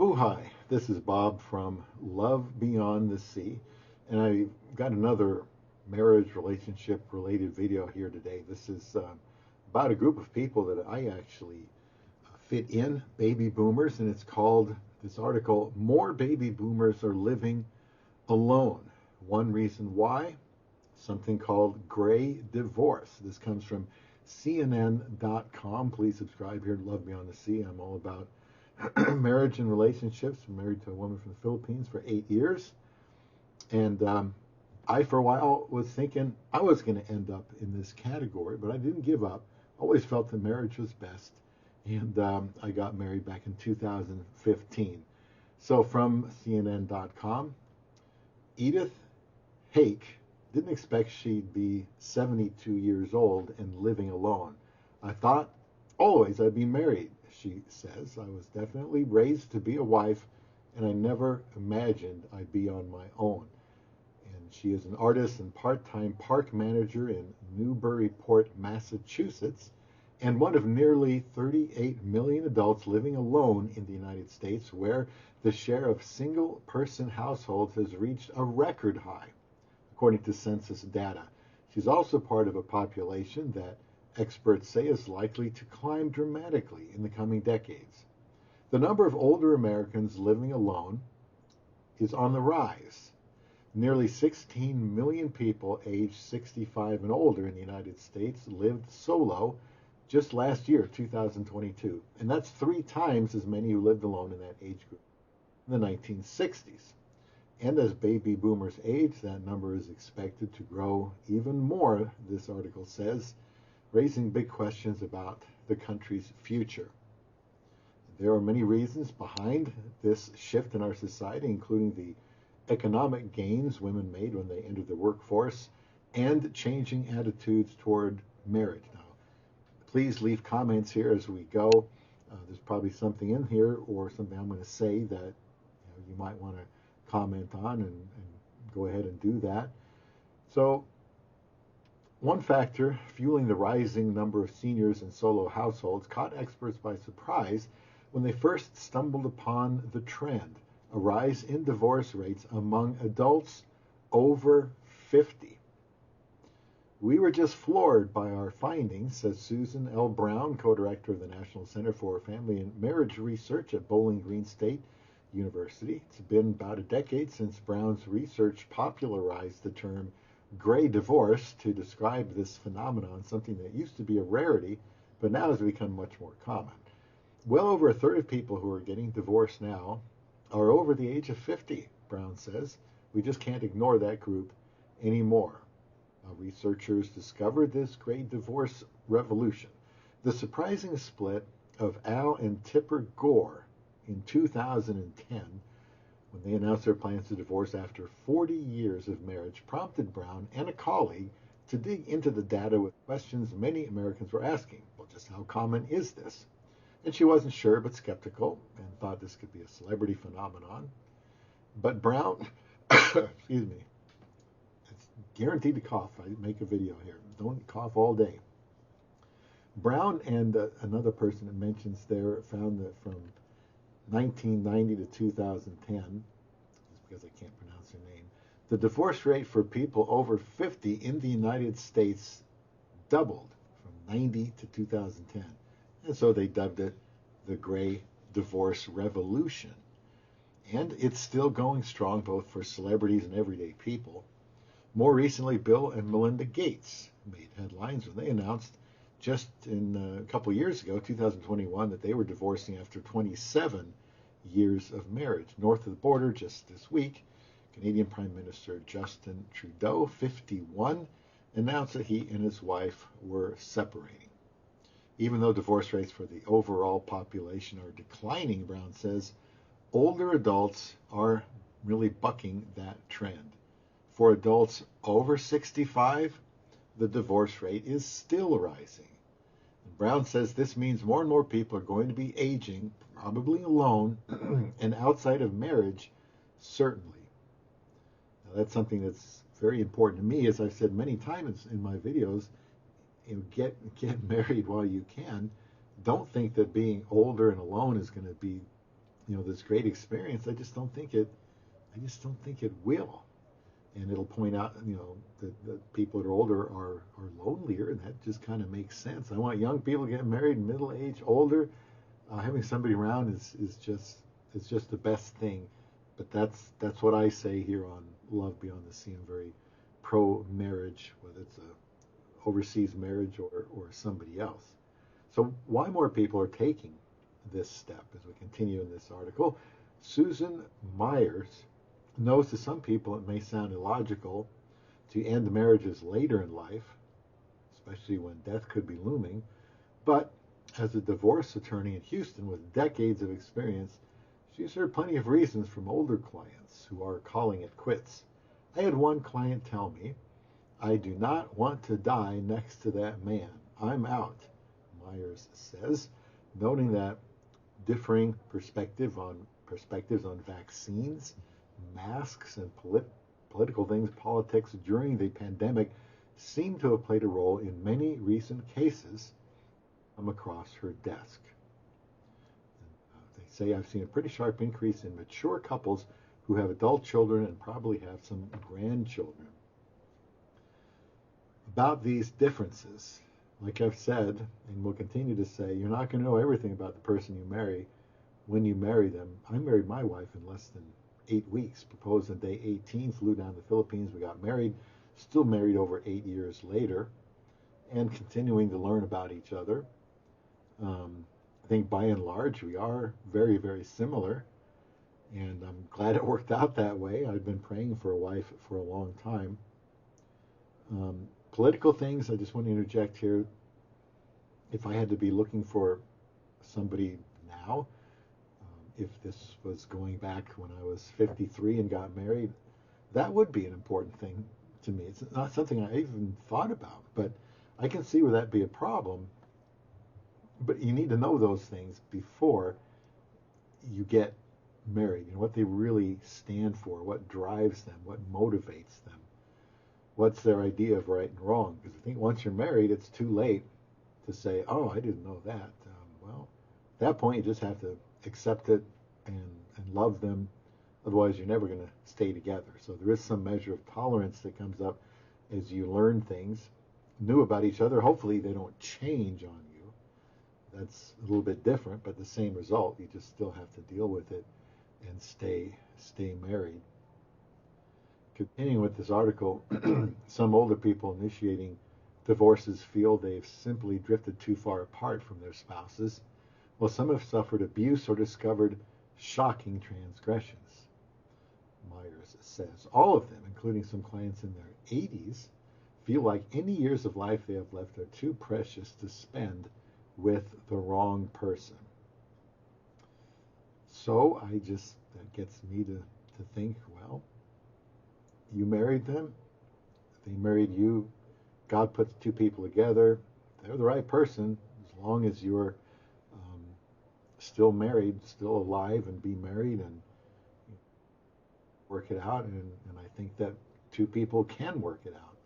Aloha, this is Bob from Love Beyond the Sea, and I got another marriage relationship related video here today. This is about a group of people that I actually fit in, baby boomers, and it's called, this article, More Baby Boomers Are Living Alone. One reason why, something called gray divorce. This comes from CNN.com. Please subscribe here to Love Beyond the Sea. I'm all about marriage and relationships. I'm married to a woman from the Philippines for 8 years. And I, for a while, was thinking I was going to end up in this category, but I didn't give up. Always felt that marriage was best. And I got married back in 2015. So from CNN.com, Edith Hake didn't expect she'd be 72 years old and living alone. I thought always I'd be married, she says. I was definitely raised to be a wife, and I never imagined I'd be on my own. And she is an artist and part-time park manager in Newburyport, Massachusetts, and one of nearly 38 million adults living alone in the United States, where the share of single-person households has reached a record high, according to census data. She's also part of a population that experts say is likely to climb dramatically in the coming decades. The number of older Americans living alone is on the rise. Nearly 16 million people aged 65 and older in the United States lived solo just last year, 2022. And that's 3 times as many who lived alone in that age group in the 1960s. And as baby boomers age, that number is expected to grow even more, this article says, raising big questions about the country's future. There are many reasons behind this shift in our society, including the economic gains women made when they entered the workforce and changing attitudes toward marriage. Now, please leave comments here as we go. There's probably something in here or something I'm going to say that you might want to comment on, and go ahead and do that. So, one factor fueling the rising number of seniors in solo households caught experts by surprise when they first stumbled upon the trend, a rise in divorce rates among adults over 50. We were just floored by our findings, says Susan L. Brown, co-director of the National Center for Family and Marriage Research at Bowling Green State University. It's been about a decade since Brown's research popularized the term gray divorce to describe this phenomenon, something that used to be a rarity, but now has become much more common. Well over a third of people who are getting divorced now are over the age of 50, Brown says. We just can't ignore that group anymore. Researchers discovered this gray divorce revolution. The surprising split of Al and Tipper Gore in 2010, when they announced their plans to divorce after 40 years of marriage, prompted Brown and a colleague to dig into the data with questions many Americans were asking. Well, just how common is this? And she wasn't sure, but skeptical, and thought this could be a celebrity phenomenon. But Brown, excuse me, it's guaranteed to cough. I make a video here. Don't cough all day. Brown and another person that mentions there found that from 1990 to 2010, just because I can't pronounce her name, the divorce rate for people over 50 in the United States doubled from 90 to 2010. And so they dubbed it the gray divorce revolution. And it's still going strong both for celebrities and everyday people. More recently, Bill and Melinda Gates made headlines when they announced just in a couple years ago, 2021, that they were divorcing after 27 years of marriage. North of the border, just this week, Canadian Prime Minister Justin Trudeau, 51, announced that he and his wife were separating. Even though divorce rates for the overall population are declining, Brown says, older adults are really bucking that trend. For adults over 65, the divorce rate is still rising. Brown says this means more and more people are going to be aging, probably alone, and outside of marriage, certainly. Now, that's something that's very important to me. As I've said many times in my videos, get married while you can. Don't think that being older and alone is going to be this great experience. I just don't think it will. And it'll point out, that people that are older are lonelier, and that just kind of makes sense. I want young people getting married, middle age, older. Having somebody around is just the best thing. But that's what I say here on Love Beyond the Sea. I'm very pro marriage, whether it's a overseas marriage or somebody else. So why more people are taking this step as we continue in this article? Susan Myers knows to some people it may sound illogical to end marriages later in life, especially when death could be looming, but as a divorce attorney in Houston with decades of experience, she's heard plenty of reasons from older clients who are calling it quits. I had one client tell me, "I do not want to die next to that man. I'm out," Myers says, noting that differing perspectives on vaccines, masks, and political things, politics during the pandemic seem to have played a role in many recent cases come across her desk. They say, "I've seen a pretty sharp increase in mature couples who have adult children and probably have some grandchildren." About these differences, like I've said, and will continue to say, you're not going to know everything about the person you marry when you marry them. I married my wife in less than 8 weeks, proposed on day 18, flew down to the Philippines, we got married, still married over 8 years later, and continuing to learn about each other. I think by and large we are very, very similar, and I'm glad it worked out that way. I've been praying for a wife for a long time. Political things, I just want to interject here. If I had to be looking for somebody now, if this was going back when I was 53 and got married, that would be an important thing to me. It's not something I even thought about, but I can see where that'd be a problem. But you need to know those things before you get married. What they really stand for, what drives them, what motivates them, what's their idea of right and wrong. Because I think once you're married, it's too late to say, "Oh, I didn't know that." Well, at that point, you just have to accept it and love them. Otherwise, you're never going to stay together. So there is some measure of tolerance that comes up as you learn things new about each other. Hopefully, they don't change on you. That's a little bit different, but the same result. You just still have to deal with it and stay married. Continuing with this article, some older people initiating divorces feel they've simply drifted too far apart from their spouses, while some have suffered abuse or discovered shocking transgressions. Myers says all of them, including some clients in their 80s, feel like any years of life they have left are too precious to spend with the wrong person. So that gets me to think, well, you married them, they married you, God put the two people together, they're the right person, as long as you're still married, still alive, and be married and work it out. And I think that two people can work it out.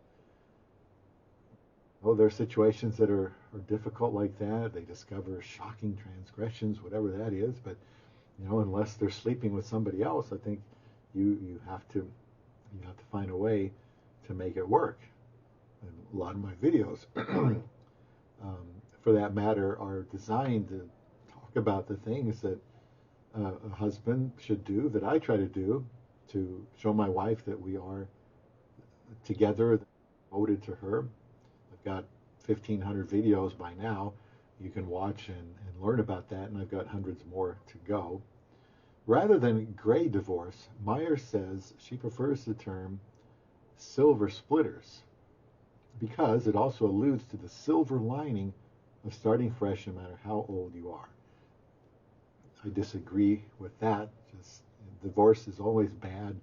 Oh, there are situations that are difficult like that. They discover shocking transgressions, whatever that is. But unless they're sleeping with somebody else, I think you have to find a way to make it work. And a lot of my videos, for that matter, are designed to talk about the things that a husband should do, that I try to do, to show my wife that we are together, devoted to her. I've got 1,500 videos by now. You can watch and learn about that, and I've got hundreds more to go. Rather than gray divorce, Myers says she prefers the term silver splitters because it also alludes to the silver lining of starting fresh no matter how old you are. I disagree with that. Just divorce is always bad.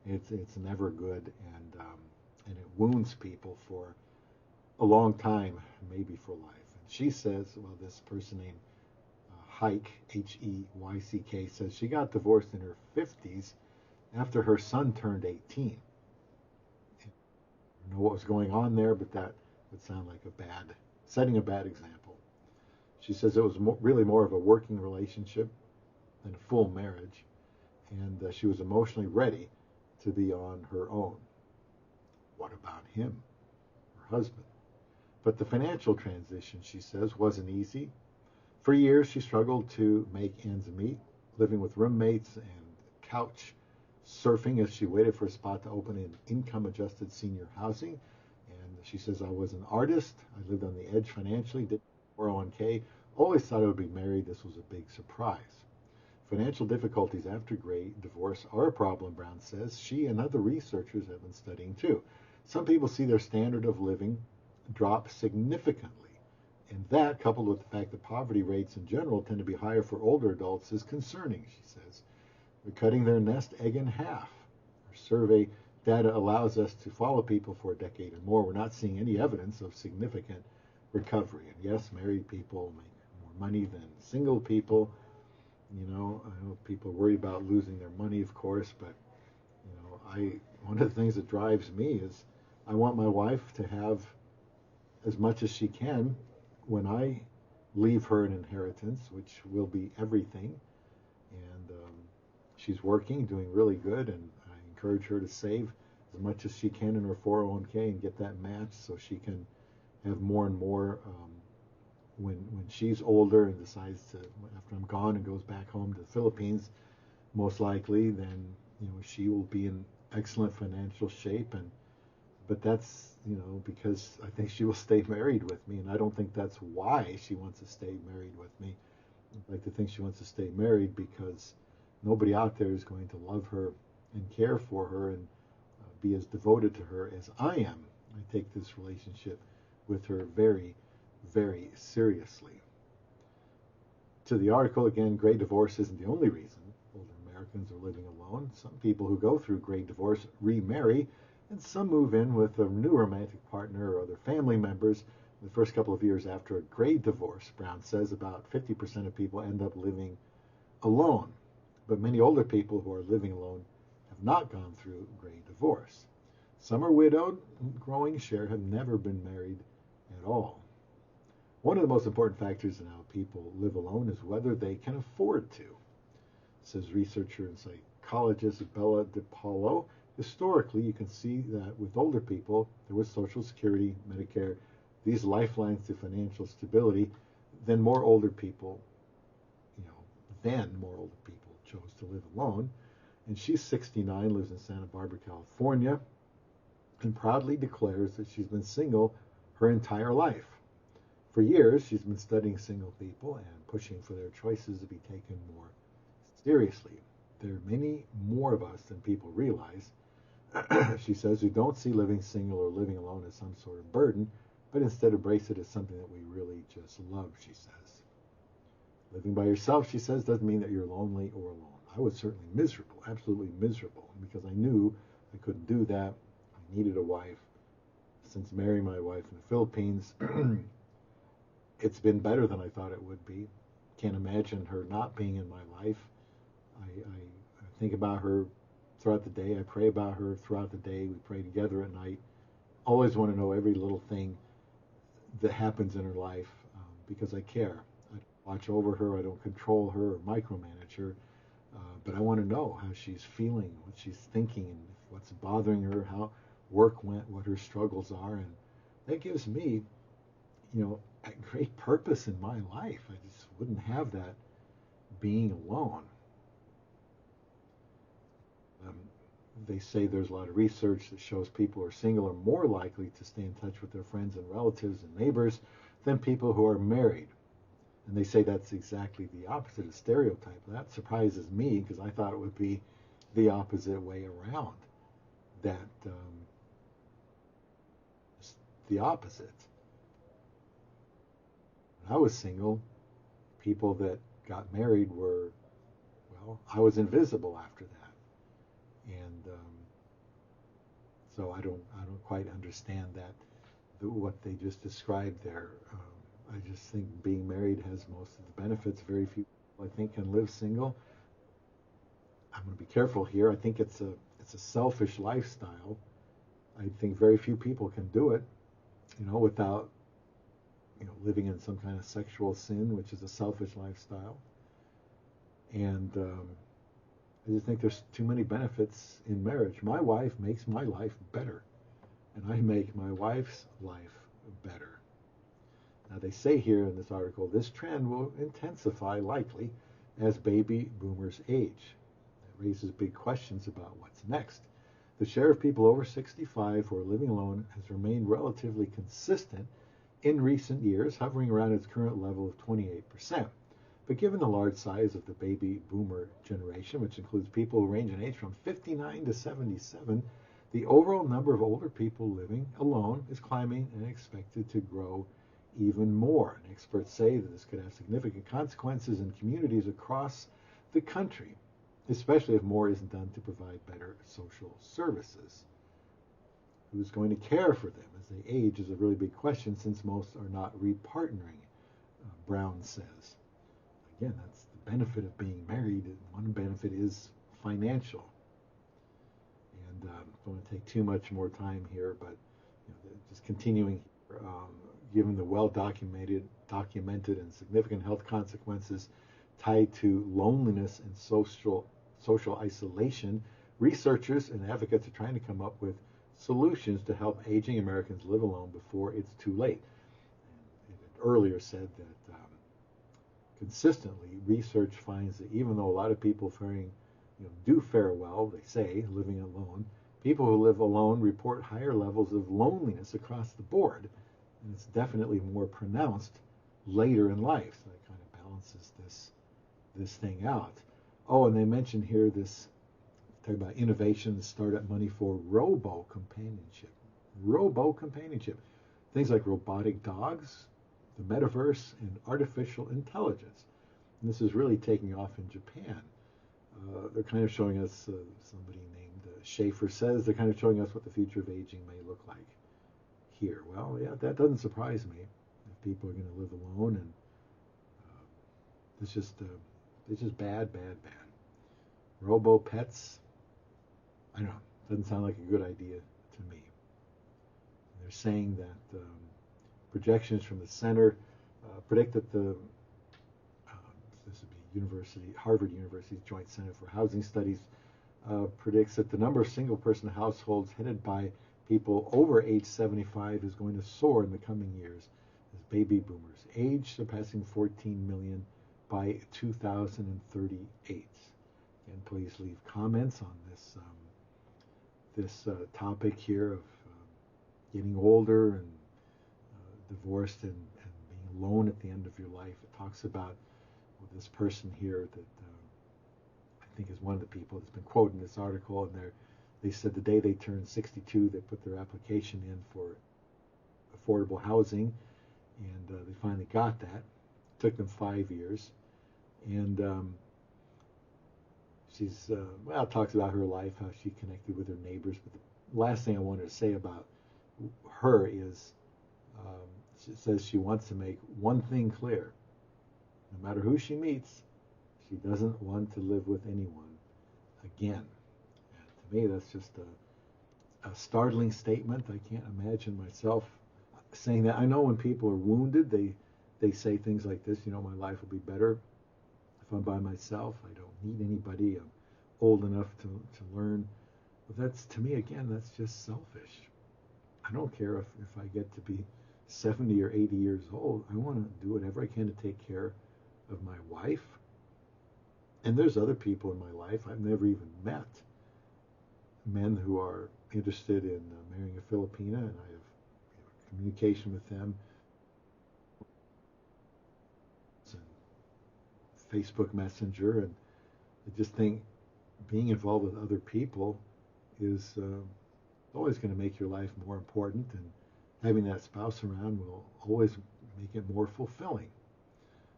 It's never good, and it wounds people for a long time, maybe for life. And she says, well, this person named Heyck, Heyck, says she got divorced in her 50s after her son turned 18. I don't know what was going on there, but that would sound like setting a bad example. She says it was really more of a working relationship. than a full marriage, and she was emotionally ready to be on her own. What about him, her husband? But the financial transition, she says, wasn't easy. For years, she struggled to make ends meet, living with roommates and couch surfing as she waited for a spot to open in income-adjusted senior housing. And she says, I was an artist. I lived on the edge financially, did 401k, always thought I would be married. This was a big surprise. Financial difficulties after Gray divorce are a problem, Brown says. She and other researchers have been studying too. Some people see their standard of living drop significantly. And that, coupled with the fact that poverty rates in general tend to be higher for older adults, is concerning, she says. They're cutting their nest egg in half. Our survey data allows us to follow people for a decade or more. We're not seeing any evidence of significant recovery. And yes, married people make more money than single people. I know people are worried about losing their money, of course, but one of the things that drives me is I want my wife to have as much as she can when I leave her an inheritance, which will be everything. And she's working, doing really good, and I encourage her to save as much as she can in her 401k and get that match so she can have more and more when she's older and decides to, after I'm gone and goes back home to the Philippines, most likely, then she will be in excellent financial shape. But that's because I think she will stay married with me, and I don't think that's why she wants to stay married with me. I'd like to think she wants to stay married because nobody out there is going to love her and care for her and be as devoted to her as I am. I take this relationship with her very, very seriously. To the article, again, Gray divorce isn't the only reason older Americans are living alone. Some people who go through Gray divorce remarry, and some move in with a new romantic partner or other family members in the first couple of years after a Gray divorce. Brown says about 50% of people end up living alone. But many older people who are living alone have not gone through Gray divorce. Some are widowed, and a growing share have never been married at all. One of the most important factors in how people live alone is whether they can afford to, says researcher and psychologist Bella DiPaolo. Historically, you can see that with older people, there was Social Security, Medicare, these lifelines to financial stability. Then more older people chose to live alone. And she's 69, lives in Santa Barbara, California, and proudly declares that she's been single her entire life. For years, she's been studying single people and pushing for their choices to be taken more seriously. There are many more of us than people realize, she says, who don't see living single or living alone as some sort of burden, but instead embrace it as something that we really just love, she says. Living by yourself, she says, doesn't mean that you're lonely or alone. I was certainly miserable, absolutely miserable, because I knew I couldn't do that. I needed a wife. Since marrying my wife in the Philippines, it's been better than I thought it would be. Can't imagine her not being in my life. I think about her throughout the day. I pray about her throughout the day. We pray together at night. Always want to know every little thing that happens in her life because I care. I don't watch over her. I don't control her or micromanage her. But I want to know how she's feeling, what she's thinking, and what's bothering her, how work went, what her struggles are. And that gives me, a great purpose in my life. I just wouldn't have that being alone. They say there's a lot of research that shows people who are single are more likely to stay in touch with their friends and relatives and neighbors than people who are married. And they say that's exactly the opposite of stereotype. That surprises me because I thought it would be the opposite way around. That the opposite. When I was single, people that got married were, I was invisible after that. And so I don't quite understand what they just described there. I just think being married has most of the benefits. Very few people, I think, can live single. I'm going to be careful here. I think it's a selfish lifestyle. I think very few people can do it, without, living in some kind of sexual sin, which is a selfish lifestyle. And I just think there's too many benefits in marriage. My wife makes my life better, and I make my wife's life better. Now, they say here in this article, this trend will intensify likely as baby boomers age. That raises big questions about what's next. The share of people over 65 who are living alone has remained relatively consistent in recent years, hovering around its current level of 28%. But given the large size of the baby boomer generation, which includes people who range in age from 59 to 77, the overall number of older people living alone is climbing and expected to grow even more. And experts say that this could have significant consequences in communities across the country, especially if more isn't done to provide better social services. Who's going to care for them as they age is a really big question, since most are not repartnering, Brown says. Again, that's the benefit of being married. One benefit is financial. And I don't want to take too much more time here, but just continuing, given the well-documented and significant health consequences tied to loneliness and social isolation, researchers and advocates are trying to come up with solutions to help aging Americans live alone before it's too late. And it earlier said that consistently, research finds that even though a lot of people do fare well, they say, living alone, people who live alone report higher levels of loneliness across the board, and it's definitely more pronounced later in life. So that kind of balances this thing out. Oh, and they mentioned here this, talk about innovation, the startup money for robo-companionship. Robo-companionship. Things like robotic dogs, the metaverse, and artificial intelligence. And this is really taking off in Japan. They're kind of showing us, somebody named Schaefer says, they're kind of showing us what the future of aging may look like here. Well, yeah, that doesn't surprise me if people are going to live alone, and it's just bad. Robo pets, I don't know, doesn't sound like a good idea to me. And they're saying that projections from the center predict that this would be Harvard University's Joint Center for Housing Studies predicts that the number of single-person households headed by people over age 75 is going to soar in the coming years as baby boomers age, surpassing 14 million by 2038. And please leave comments on this topic here of getting older and divorced and being alone at the end of your life. It talks about this person here that I think is one of the people that's been quoted in this article, and they said the day they turned 62, they put their application in for affordable housing, and they finally got that. It took them 5 years, and she's talks about her life, how she connected with her neighbors. But the last thing I wanted to say about her is she says she wants to make one thing clear: no matter who she meets, she doesn't want to live with anyone again. And to me, that's just a startling statement. I can't imagine myself saying that. I know when people are wounded, they say things like this, my life will be better if I'm by myself. I don't need anybody. I'm old enough to learn. But that's, to me, again, that's just selfish. I don't care if I get to be 70 or 80 years old. I want to do whatever I can to take care of my wife. And there's other people in my life I've never even met, men who are interested in marrying a Filipina, and I have communication with them. And Facebook Messenger, and I just think being involved with other people is always going to make your life more important, and having that spouse around will always make it more fulfilling.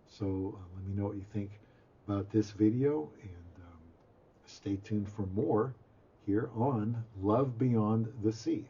So let me know what you think about this video, and stay tuned for more here on Love Beyond the Sea.